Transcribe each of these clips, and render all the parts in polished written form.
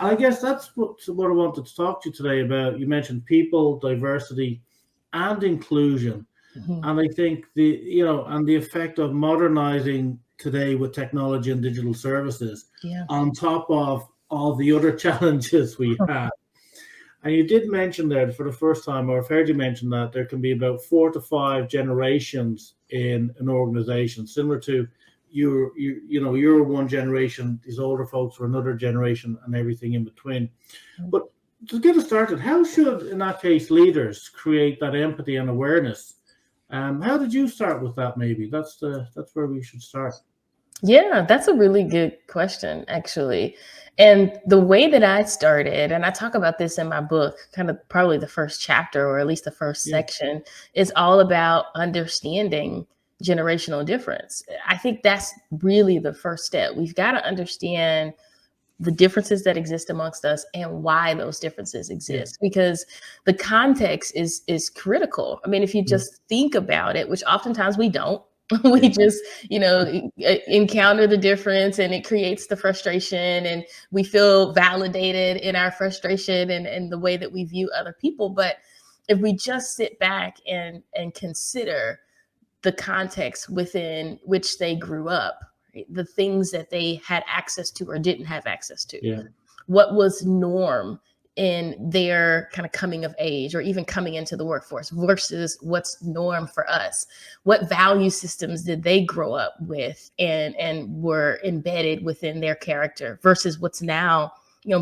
I guess that's what I wanted to talk to you today about. You mentioned people, diversity, and inclusion. Mhm. And I think and the effect of modernizing today with technology and digital services Yeah. on top of all the other challenges we have. And you did mention that for the first time, or I've heard you mention that there can be about 4 to 5 generations in an organization, similar to you're one generation, these older folks were another generation, and everything in between. But to get us started, how should, in that case, leaders create that empathy and awareness? How did you start with that? Maybe that's where we should start. Yeah, that's a really good question, actually. And the way that I started, and I talk about this in my book, kind of probably the first chapter, or at least the first Yeah. section, is all about understanding generational difference. I think that's really the first step. We've got to understand the differences that exist amongst us and why those differences Yeah. exist, because the context is critical. I mean, if you Yeah. just think about it, which oftentimes we don't, we Yeah. just encounter the difference, and it creates the frustration, and we feel validated in our frustration and the way that we view other people. But if we just sit back and consider the context within which they grew up, right? The things that they had access to or didn't have access to, Yeah. what was norm in their kind of coming of age or even coming into the workforce versus what's norm for us. What value systems did they grow up with and were embedded within their character versus what's now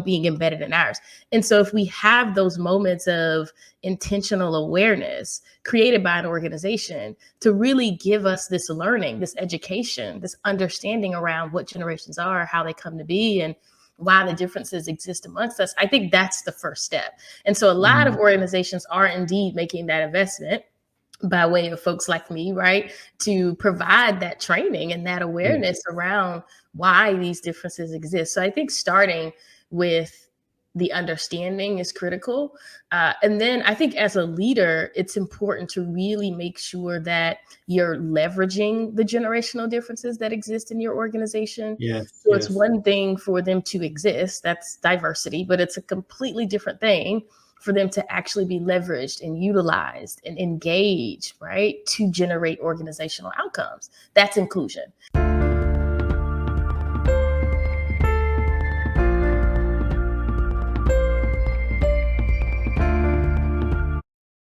being embedded in ours. And so if we have those moments of intentional awareness created by an organization to really give us this learning, this education, this understanding around what generations are, how they come to be, and why the differences exist amongst us, I think that's the first step. And so a lot of organizations are indeed making that investment by way of folks like me, right, to provide that training and that Yeah. awareness around why these differences exist. So I think starting with the understanding is critical. And then I think as a leader, it's important to really make sure that you're leveraging the generational differences that exist in your organization. Yes. So it's Yes. one thing for them to exist, that's diversity, but it's a completely different thing for them to actually be leveraged and utilized and engaged, right, to generate organizational outcomes. That's inclusion.